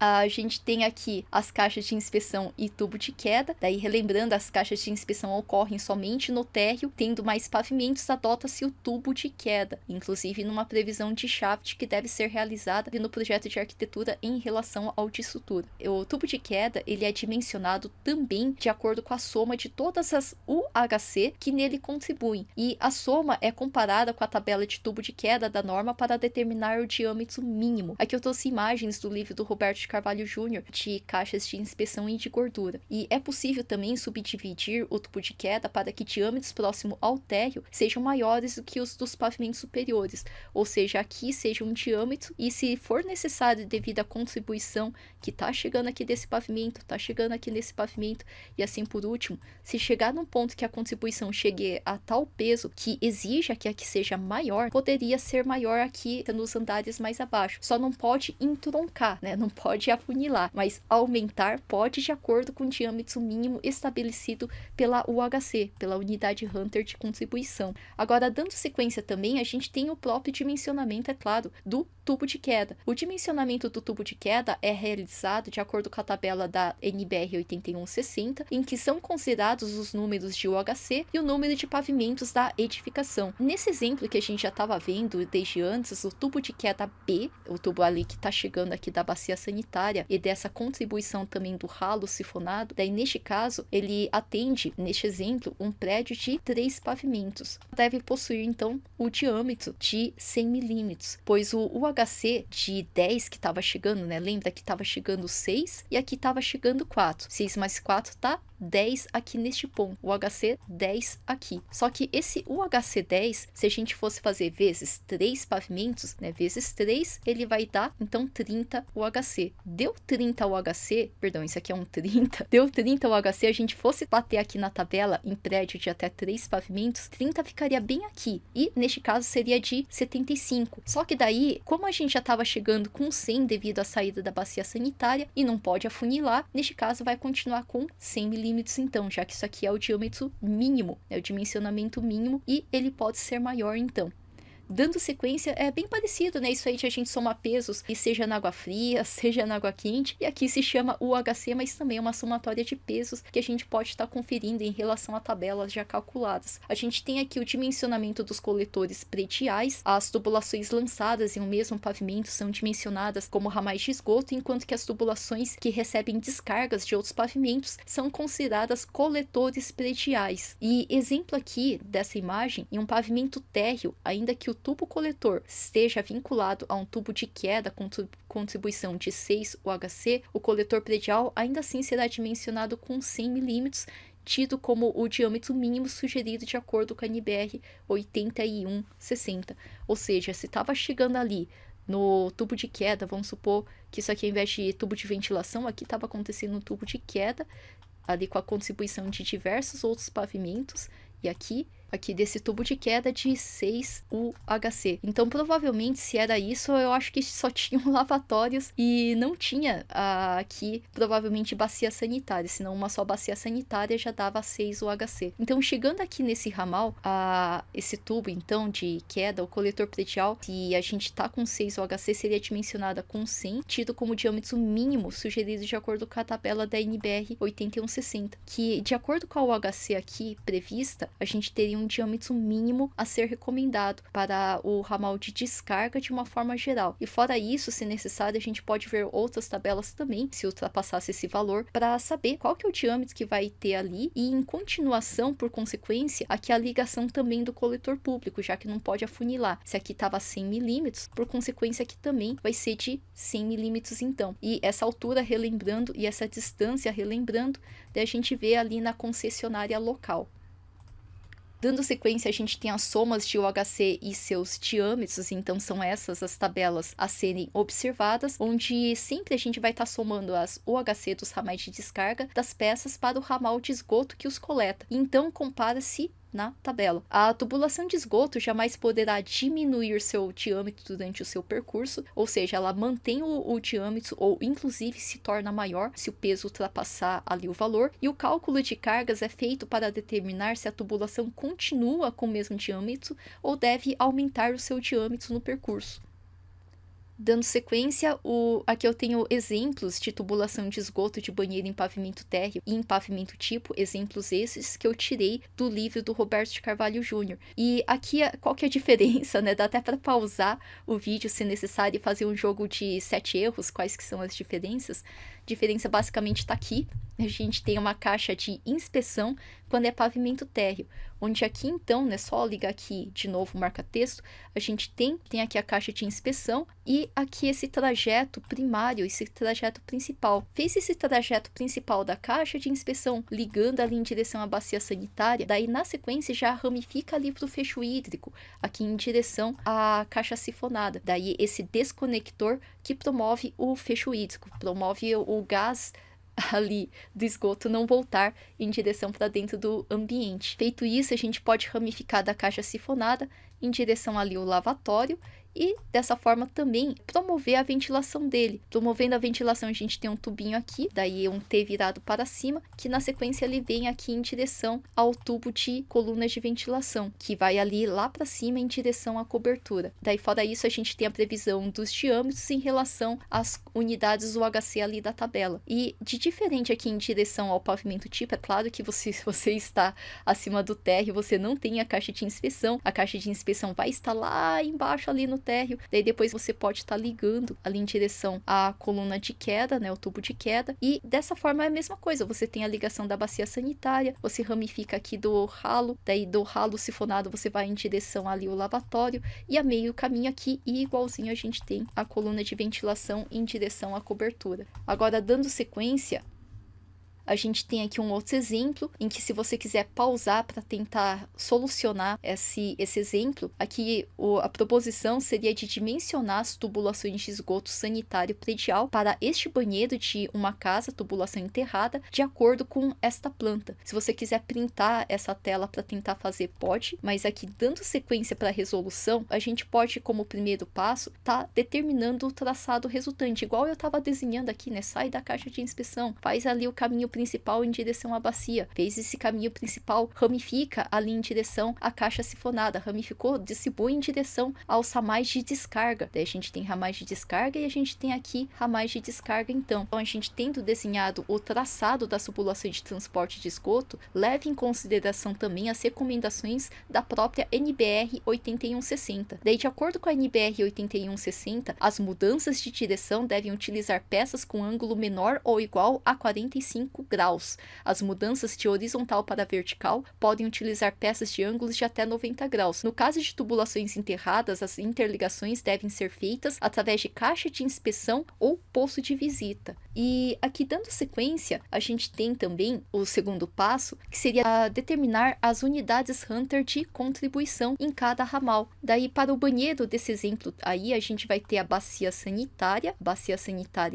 A gente tem aqui as caixas de inspeção e tubo de queda. Daí, relembrando, as caixas de inspeção ocorrem somente no térreo, tendo mais pavimentos, adota-se o tubo de queda, inclusive numa previsão de shaft que deve ser realizada no projeto de arquitetura em relação ao de sutura. O tubo de queda, ele é dimensionado também de acordo com a soma de todas as UHC que nele contribuem, e a soma é comparada com a tabela de tubo de queda da norma para determinar o diâmetro mínimo. Aqui eu trouxe imagens do livro do Roberto Carvalho Júnior de caixas de inspeção e de gordura. E é possível também subdividir o tubo de queda para que diâmetros próximo ao térreo sejam maiores do que os dos pavimentos superiores, ou seja, aqui seja um diâmetro, e se for necessário devido à contribuição que está chegando aqui desse pavimento, está chegando aqui nesse pavimento, e assim por último, se chegar num ponto que a contribuição chegue a tal peso que exija que aqui seja maior, poderia ser maior aqui nos andares mais abaixo. Só não pode entroncar, né? Não pode afunilar, mas aumentar pode de acordo com o diâmetro mínimo estabelecido pela UHC, pela unidade Hunter de contribuição. Agora, dando sequência também, a gente tem o próprio dimensionamento, é claro, do tubo de queda. O dimensionamento do tubo de queda é realizado de acordo com a tabela da NBR 8160, em que são considerados os números de UHC e o número de pavimentos da edificação. Nesse exemplo que a gente já estava vendo desde antes, o tubo de queda B, o tubo ali que está chegando aqui da bacia sanitária e dessa contribuição também do ralo sifonado, daí neste caso ele atende, neste exemplo, um prédio de 3 pavimentos. Deve possuir então o diâmetro de 100 milímetros, pois o UHC de 10 que estava chegando, né? Lembra que estava chegando 6 e aqui estava chegando 4. 6 mais 4 tá 10 aqui neste ponto, o HC 10 aqui. Só que esse UHC 10, se a gente fosse fazer vezes 3 pavimentos, né, vezes 3, ele vai dar, então, 30 UHC. Deu 30 UHC, perdão, isso aqui é um 30, deu 30 UHC, a gente fosse bater aqui na tabela em prédio de até 3 pavimentos, 30 ficaria bem aqui, e neste caso seria de 75. Só que daí, como a gente já estava chegando com 100 devido à saída da bacia sanitária, e não pode afunilar, neste caso vai continuar com 100 milímetros então, já que isso aqui é o diâmetro mínimo, é o dimensionamento mínimo, e ele pode ser maior então. Dando sequência, é bem parecido, né? Isso aí de a gente somar pesos, e seja na água fria, seja na água quente. E aqui se chama UHC, mas também é uma somatória de pesos que a gente pode estar conferindo em relação a tabelas já calculadas. A gente tem aqui o dimensionamento dos coletores prediais. As tubulações lançadas em um mesmo pavimento são dimensionadas como ramais de esgoto, enquanto que as tubulações que recebem descargas de outros pavimentos são consideradas coletores prediais. E exemplo aqui dessa imagem, em um pavimento térreo, ainda que o tubo coletor esteja vinculado a um tubo de queda com contribuição de 6 UHC, o coletor predial ainda assim será dimensionado com 100 mm, tido como o diâmetro mínimo sugerido de acordo com a NBR 8160. Ou seja, se estava chegando ali no tubo de queda, vamos supor que isso aqui ao invés de tubo de ventilação, aqui estava acontecendo no tubo de queda, ali com a contribuição de diversos outros pavimentos, e aqui desse tubo de queda de 6 UHC. Então, provavelmente, se era isso, eu acho que só tinham lavatórios e não tinha aqui, provavelmente, bacia sanitária, senão uma só bacia sanitária já dava 6 UHC. Então, chegando aqui nesse ramal, esse tubo, então, de queda, o coletor predial, se a gente tá com 6 UHC, seria dimensionada com 100, tido como diâmetro mínimo sugerido de acordo com a tabela da NBR 8160, que, de acordo com a UHC aqui prevista, a gente teria um diâmetro mínimo a ser recomendado para o ramal de descarga de uma forma geral. E fora isso, se necessário, a gente pode ver outras tabelas também, se ultrapassasse esse valor, para saber qual que é o diâmetro que vai ter ali e, em continuação, por consequência, aqui a ligação também do coletor público, já que não pode afunilar. Se aqui estava 100 mm, por consequência aqui também vai ser de 100 mm então. E essa altura relembrando e essa distância relembrando, daí a gente vê ali na concessionária local. Dando sequência, a gente tem as somas de UHC e seus diâmetros, então são essas as tabelas a serem observadas, onde sempre a gente vai estar somando as UHC dos ramais de descarga das peças para o ramal de esgoto que os coleta. Então, compara-se na tabela. A tubulação de esgoto jamais poderá diminuir seu diâmetro durante o seu percurso, ou seja, ela mantém o diâmetro ou inclusive se torna maior se o peso ultrapassar ali o valor, e o cálculo de cargas é feito para determinar se a tubulação continua com o mesmo diâmetro ou deve aumentar o seu diâmetro no percurso. Dando sequência, aqui eu tenho exemplos de tubulação de esgoto de banheiro em pavimento térreo e em pavimento tipo, exemplos esses que eu tirei do livro do Roberto de Carvalho Júnior. E aqui, qual que é a diferença, né? Dá até para pausar o vídeo se necessário e fazer um jogo de 7 erros, quais que são as diferenças. A diferença basicamente está aqui. A gente tem uma caixa de inspeção quando é pavimento térreo, onde aqui então, né, só ligar aqui de novo o marca-texto, a gente tem aqui a caixa de inspeção e aqui esse trajeto primário, esse trajeto principal. Fez esse trajeto principal da caixa de inspeção, ligando ali em direção à bacia sanitária, daí na sequência já ramifica ali para o fecho hídrico, aqui em direção à caixa sifonada. Daí esse desconector que promove o fecho hídrico, promove o gás ali do esgoto não voltar em direção para dentro do ambiente. Feito isso, a gente pode ramificar da caixa sifonada em direção ali ao lavatório e dessa forma também promover a ventilação dele. Promovendo a ventilação, a gente tem um tubinho aqui, daí um T virado para cima, que na sequência ele vem aqui em direção ao tubo de colunas de ventilação, que vai ali lá para cima em direção à cobertura. Daí fora isso, a gente tem a previsão dos diâmetros em relação às unidades UHC ali da tabela. E de diferente aqui em direção ao pavimento tipo, é claro que se você está acima do térreo, você não tem a caixa de inspeção. A caixa de inspeção vai estar lá embaixo ali no térreo, daí depois você pode estar ligando ali em direção à coluna de queda, né, o tubo de queda, e dessa forma é a mesma coisa, você tem a ligação da bacia sanitária, você ramifica aqui do ralo, daí do ralo sifonado você vai em direção ali ao lavatório, e a meio caminho aqui, e igualzinho a gente tem a coluna de ventilação em direção à cobertura. Agora, dando sequência, a gente tem aqui um outro exemplo, em que se você quiser pausar para tentar solucionar esse exemplo, aqui a proposição seria de dimensionar as tubulações de esgoto sanitário predial para este banheiro de uma casa, tubulação enterrada, de acordo com esta planta. Se você quiser printar essa tela para tentar fazer, pode, mas aqui dando sequência para a resolução, a gente pode, como primeiro passo, tá determinando o traçado resultante, igual eu estava desenhando aqui, né? Sai da caixa de inspeção, faz ali o caminho principal em direção à bacia, fez esse caminho principal, ramifica ali em direção à caixa sifonada, ramificou, distribui em direção aos ramais de descarga. Daí a gente tem ramais de descarga e a gente tem aqui ramais de descarga então. Então a gente tendo desenhado o traçado da tubulação de transporte de esgoto, leve em consideração também as recomendações da própria NBR 8160. Daí, de acordo com a NBR 8160, as mudanças de direção devem utilizar peças com ângulo menor ou igual a 45 graus. As mudanças de horizontal para vertical podem utilizar peças de ângulos de até 90 graus. No caso de tubulações enterradas, as interligações devem ser feitas através de caixa de inspeção ou poço de visita. E aqui, dando sequência, a gente tem também o segundo passo, que seria determinar as unidades Hunter de contribuição em cada ramal. Daí, para o banheiro desse exemplo, aí a gente vai ter a bacia sanitária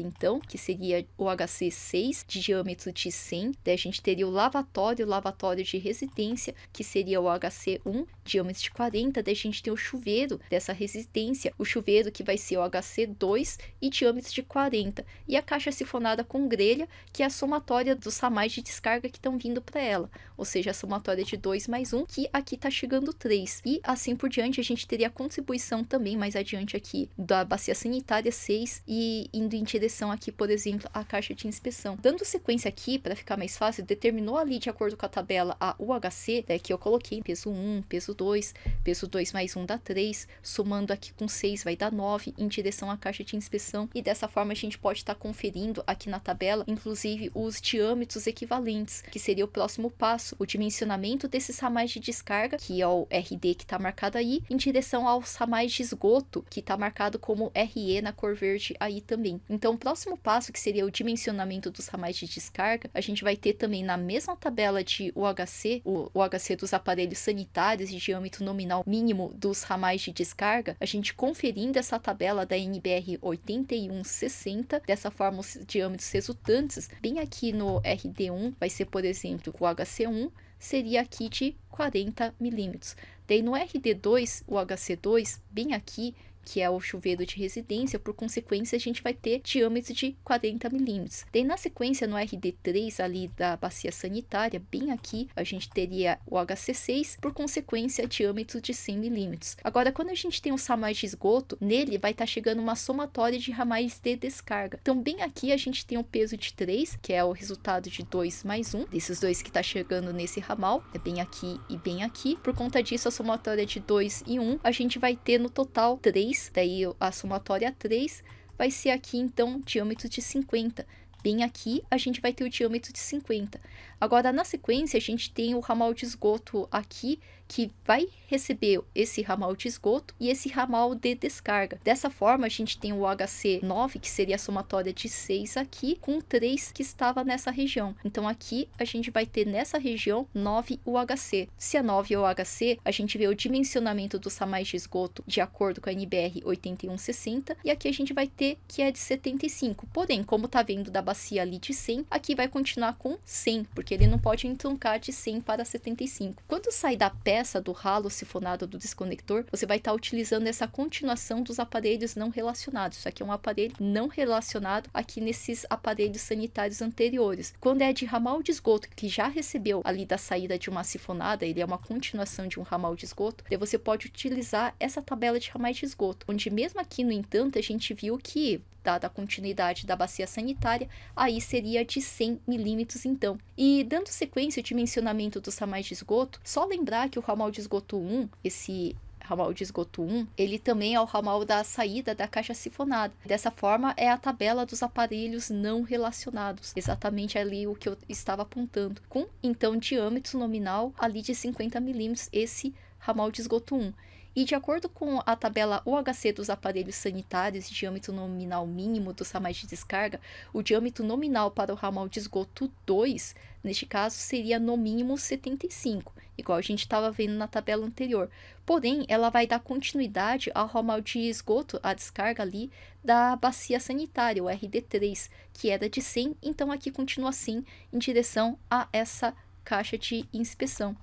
então, que seria o HC 6, de diâmetro de 100. Daí a gente teria o lavatório de residência, que seria o HC 1, diâmetro de 40. Daí a gente tem o chuveiro dessa residência, o chuveiro que vai ser o HC 2 e diâmetro de 40. E a caixa sifonada com grelha, que é a somatória dos ramais de descarga que estão vindo para ela. Ou seja, a somatória de 2 mais 1, que aqui está chegando 3. E assim por diante, a gente teria a contribuição também mais adiante aqui da bacia sanitária 6 e indo em direção aqui, por exemplo, à caixa de inspeção. Dando sequência aqui, para ficar mais fácil, determinou ali de acordo com a tabela a UHC, que eu coloquei peso 1, peso 2 mais 1 dá 3, somando aqui com 6 vai dar 9 em direção à caixa de inspeção. E dessa forma a gente pode estar conferindo aqui na tabela, inclusive os diâmetros equivalentes, que seria o próximo passo, o dimensionamento desses ramais de descarga, que é o RD que está marcado aí, em direção aos ramais de esgoto, que está marcado como RE na cor verde aí também. Então, o próximo passo, que seria o dimensionamento dos ramais de descarga, a gente vai ter também na mesma tabela de UHC, o UHC dos aparelhos sanitários de diâmetro nominal mínimo dos ramais de descarga, a gente conferindo essa tabela da NBR 8160, dessa forma os diâmetros resultantes, bem aqui no RD1, vai ser, por exemplo, o HC1, seria aqui de 40 milímetros. Daí no RD2, o HC2, bem aqui, que é o chuveiro de residência, por consequência a gente vai ter diâmetro de 40 milímetros. Daí na sequência no RD3 ali da bacia sanitária, bem aqui, a gente teria o HC6, por consequência diâmetro de 100 milímetros. Agora, quando a gente tem os ramais de esgoto, nele vai estar chegando uma somatória de ramais de descarga. Então bem aqui a gente tem o peso de 3, que é o resultado de 2 mais 1, desses dois que está chegando nesse ramal, é bem aqui e bem aqui. Por conta disso, a somatória de 2 e 1, a gente vai ter no total 3, daí a somatória 3 vai ser aqui então diâmetro de 50. Bem aqui a gente vai ter o diâmetro de 50. Agora na sequência a gente tem o ramal de esgoto aqui, que vai receber esse ramal de esgoto e esse ramal de descarga. Dessa forma a gente tem o HC9, que seria a somatória de 6 aqui, com 3 que estava nessa região. Então aqui a gente vai ter nessa região 9 UHC. Se é 9 UHC, a gente vê o dimensionamento dos ramais de esgoto de acordo com a NBR 8160, e aqui a gente vai ter que é de 75. Porém, como tá vendo da bacia ali de 100, aqui vai continuar com 100, porque ele não pode entroncar de 100 para 75. Quando sai da peça do ralo sifonado do desconector, você vai estar utilizando essa continuação dos aparelhos não relacionados. Isso aqui é um aparelho não relacionado aqui nesses aparelhos sanitários anteriores. Quando é de ramal de esgoto, que já recebeu ali da saída de uma sifonada, ele é uma continuação de um ramal de esgoto, daí você pode utilizar essa tabela de ramais de esgoto, onde mesmo aqui, no entanto, a gente viu que dada a continuidade da bacia sanitária, aí seria de 100 milímetros então. E dando sequência ao dimensionamento dos ramais de esgoto, só lembrar que o ramal de esgoto 1, esse ramal de esgoto 1, ele também é o ramal da saída da caixa sifonada. Dessa forma, é a tabela dos aparelhos não relacionados, exatamente ali o que eu estava apontando, com então diâmetro nominal ali de 50 milímetros, esse ramal de esgoto 1. E de acordo com a tabela UHC dos aparelhos sanitários, diâmetro nominal mínimo dos ramais de descarga, o diâmetro nominal para o ramal de esgoto 2, neste caso, seria no mínimo 75, igual a gente estava vendo na tabela anterior. Porém, ela vai dar continuidade ao ramal de esgoto, a descarga ali da bacia sanitária, o RD3, que era de 100, então aqui continua assim em direção a essa caixa de inspeção.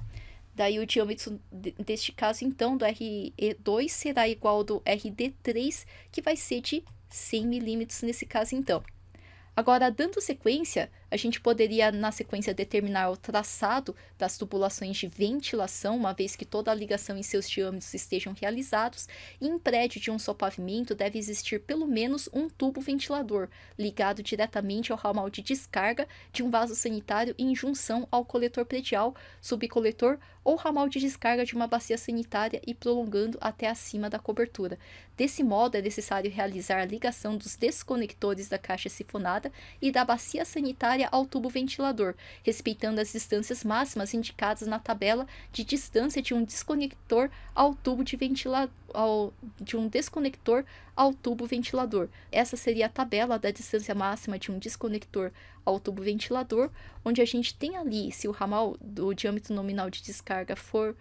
Daí o diâmetro deste caso, então, do RE2 será igual ao do RD3, que vai ser de 100 milímetros nesse caso, então. Agora, dando sequência, a gente poderia, na sequência, determinar o traçado das tubulações de ventilação, uma vez que toda a ligação e seus diâmetros estejam realizados, e em prédio de um só pavimento deve existir pelo menos um tubo ventilador, ligado diretamente ao ramal de descarga de um vaso sanitário em junção ao coletor predial, subcoletor ou ramal de descarga de uma bacia sanitária e prolongando até acima da cobertura. Desse modo, é necessário realizar a ligação dos desconectores da caixa sifonada e da bacia sanitária ao tubo ventilador, respeitando as distâncias máximas indicadas na tabela de distância de um desconector ao tubo de desconector ao tubo ventilador. Essa seria a tabela da distância máxima de um desconector ao tubo ventilador, onde a gente tem ali, se o ramal do diâmetro nominal de descarga for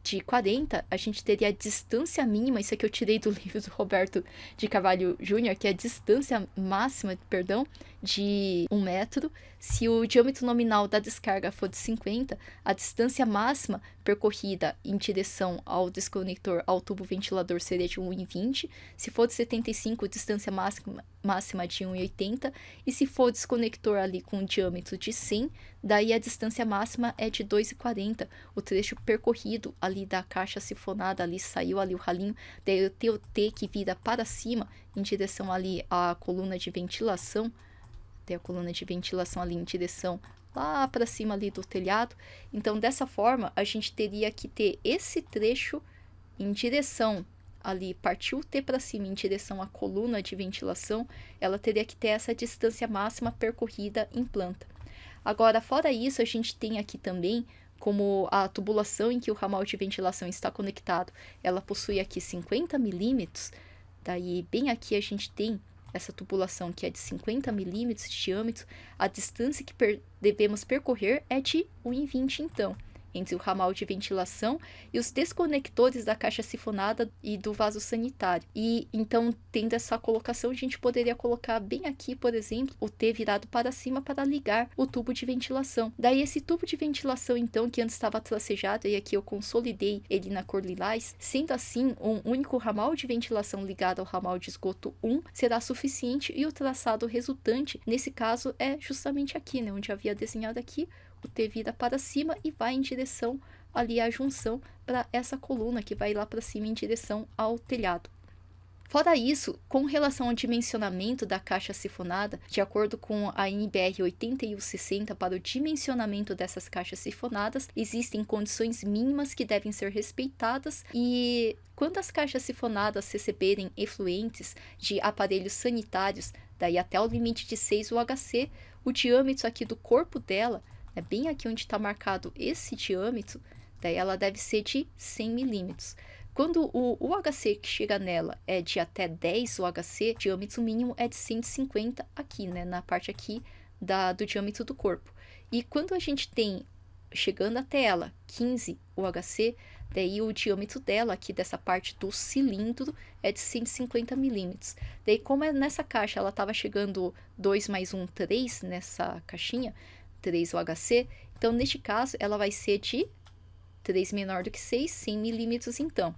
de 40, a gente teria a distância mínima, isso aqui eu tirei do livro do Roberto de Carvalho Júnior, que é a distância máxima, de 1 metro. Se o diâmetro nominal da descarga for de 50, a distância máxima percorrida em direção ao desconector ao tubo ventilador seria de 1,20. Se for de 75, a distância máxima de 1,80. E se for desconector ali com um diâmetro de 100, daí a distância máxima é de 2,40. O trecho percorrido ali da caixa sifonada, ali saiu ali o ralinho, daí eu tenho o T que vira para cima em direção ali à coluna de ventilação, tem a coluna de ventilação ali em direção lá para cima ali do telhado. Então, dessa forma, a gente teria que ter esse trecho em direção ali, partiu o T para cima em direção à coluna de ventilação, ela teria que ter essa distância máxima percorrida em planta. Agora, fora isso, a gente tem aqui também como a tubulação em que o ramal de ventilação está conectado, ela possui aqui 50 milímetros, daí bem aqui a gente tem essa tubulação que é de 50 milímetros de diâmetro, a distância que devemos percorrer é de 1,20 então, entre o ramal de ventilação e os desconectores da caixa sifonada e do vaso sanitário. E então, tendo essa colocação, a gente poderia colocar bem aqui, por exemplo, o T virado para cima para ligar o tubo de ventilação. Daí esse tubo de ventilação, então, que antes estava tracejado, e aqui eu consolidei ele na cor lilás, sendo assim, um único ramal de ventilação ligado ao ramal de esgoto 1 será suficiente, e o traçado resultante, nesse caso, é justamente aqui, né, onde havia desenhado aqui, o T vira para cima e vai em direção ali à junção para essa coluna que vai lá para cima em direção ao telhado. Fora isso, com relação ao dimensionamento da caixa sifonada, de acordo com a NBR 8160 para o dimensionamento dessas caixas sifonadas, existem condições mínimas que devem ser respeitadas, e quando as caixas sifonadas receberem efluentes de aparelhos sanitários, daí até o limite de 6 UHC, o diâmetro aqui do corpo dela, bem aqui onde está marcado esse diâmetro, daí ela deve ser de 100 milímetros. Quando o UHC que chega nela é de até 10 UHC, o diâmetro mínimo é de 150 aqui, né, na parte aqui do diâmetro do corpo. E quando a gente tem, chegando até ela, 15 UHC, daí o diâmetro dela aqui dessa parte do cilindro é de 150 milímetros. Daí como nessa caixa ela estava chegando 2 mais 1, 3 nessa caixinha, 3 UHC, então neste caso ela vai ser de 3 menor do que 6, 100 milímetros então.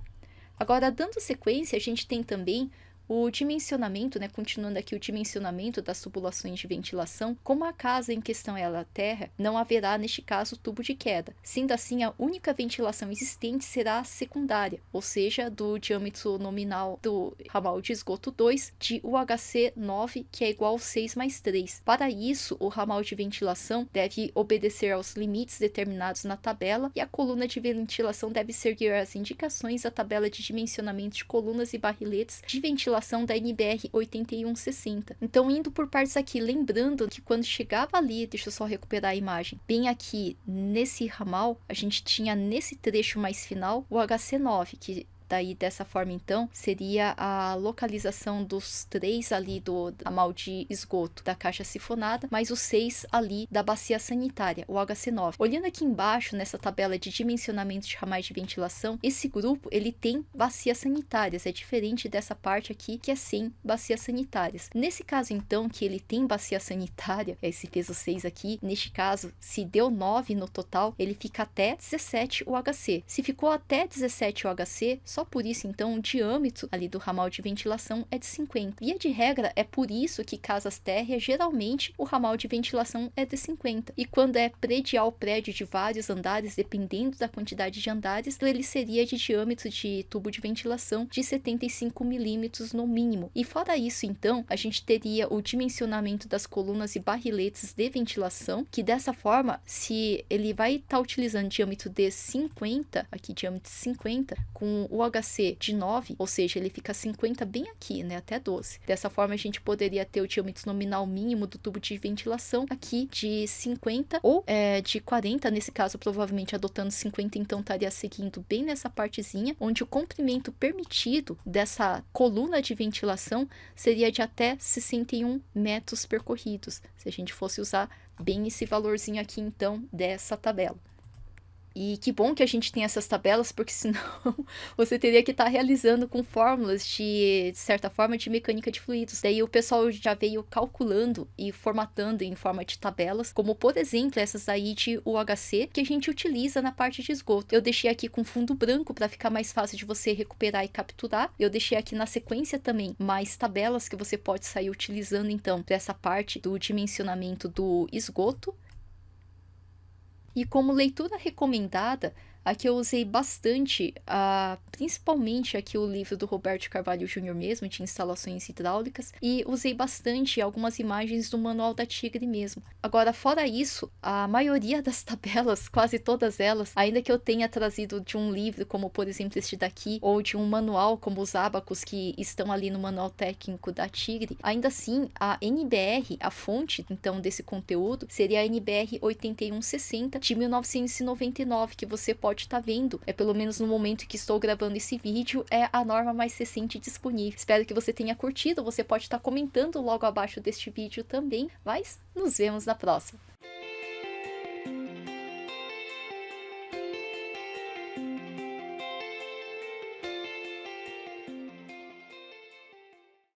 Agora, dando sequência, a gente tem também o dimensionamento, né, continuando aqui o dimensionamento das tubulações de ventilação. Como a casa em questão é a terra, não haverá neste caso tubo de queda. Sendo assim, a única ventilação existente será a secundária, ou seja, do diâmetro nominal do ramal de esgoto 2 de UHC 9, que é igual a 6 mais 3. Para isso, o ramal de ventilação deve obedecer aos limites determinados na tabela, e a coluna de ventilação deve seguir as indicações da tabela de dimensionamento de colunas e barriletes de ventilação da NBR 8160. Então, indo por partes aqui, lembrando que quando chegava ali, deixa eu só recuperar a imagem, bem aqui nesse ramal, a gente tinha nesse trecho mais final o HC9, que daí dessa forma então seria a localização dos 3 ali do ramal de esgoto da caixa sifonada, mais os 6 ali da bacia sanitária, o HC9. Olhando aqui embaixo nessa tabela de dimensionamento de ramais de ventilação, esse grupo ele tem bacias sanitárias, é diferente dessa parte aqui que é sem bacias sanitárias. Nesse caso então que ele tem bacia sanitária, esse peso 6 aqui, neste caso se deu 9 no total, ele fica até 17 UHC. Se ficou até 17 UHC, Só por isso, então, o diâmetro ali do ramal de ventilação é de 50. Via de regra, é por isso que casas térreas, geralmente, o ramal de ventilação é de 50. E quando é predial prédio de vários andares, dependendo da quantidade de andares, ele seria de diâmetro de tubo de ventilação de 75 milímetros no mínimo. E fora isso, então, a gente teria o dimensionamento das colunas e barriletes de ventilação, que dessa forma, se ele vai estar utilizando diâmetro de 50, aqui diâmetro 50, com o HC de 9, ou seja, ele fica 50 bem aqui, né, até 12. Dessa forma, a gente poderia ter o diâmetro nominal mínimo do tubo de ventilação aqui de 50 ou de 40, nesse caso, provavelmente adotando 50, então estaria seguindo bem nessa partezinha, onde o comprimento permitido dessa coluna de ventilação seria de até 61 metros percorridos, se a gente fosse usar bem esse valorzinho aqui, então, dessa tabela. E que bom que a gente tem essas tabelas, porque senão você teria que estar realizando com fórmulas de certa forma, de mecânica de fluidos. Daí o pessoal já veio calculando e formatando em forma de tabelas, como por exemplo essas aí de UHC, que a gente utiliza na parte de esgoto. Eu deixei aqui com fundo branco para ficar mais fácil de você recuperar e capturar. Eu deixei aqui na sequência também mais tabelas que você pode sair utilizando então para essa parte do dimensionamento do esgoto. E como leitura recomendada, aqui eu usei bastante, principalmente aqui o livro do Roberto Carvalho Júnior mesmo, de instalações hidráulicas, e usei bastante algumas imagens do manual da Tigre mesmo. Agora, fora isso, a maioria das tabelas, quase todas elas, ainda que eu tenha trazido de um livro, como por exemplo este daqui, ou de um manual, como os ábacos que estão ali no manual técnico da Tigre, ainda assim, a NBR, a fonte, então, desse conteúdo, seria a NBR 8160, de 1999, que você pode estar vendo, pelo menos no momento que estou gravando esse vídeo, é a norma mais recente disponível. Espero que você tenha curtido, você pode estar comentando logo abaixo deste vídeo também, mas nos vemos na próxima.